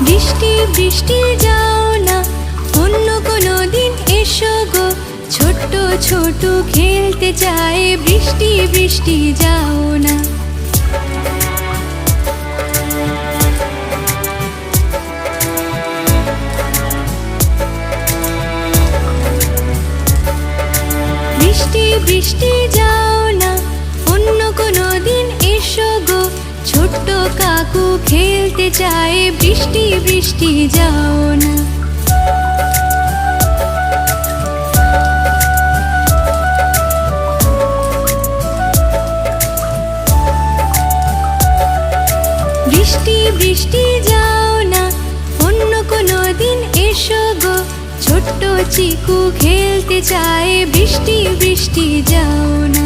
বৃষ্টি বৃষ্টি যাও না, অন্য কোনো দিন এসো গো। ছোট্ট ছোট খেলতে চায়, বৃষ্টি বৃষ্টি যাও না। বৃষ্টি বৃষ্টি যাও না, অন্য কোনো দিন এসো গো। ছোট্ট কাকু খেলতে চায়, বৃষ্টি বৃষ্টি যাও না। বৃষ্টি বৃষ্টি যাও না, অন্য কোনো দিন এসো গো। ছোট্ট চিকু খেলতে চায়, বৃষ্টি বৃষ্টি যাও না।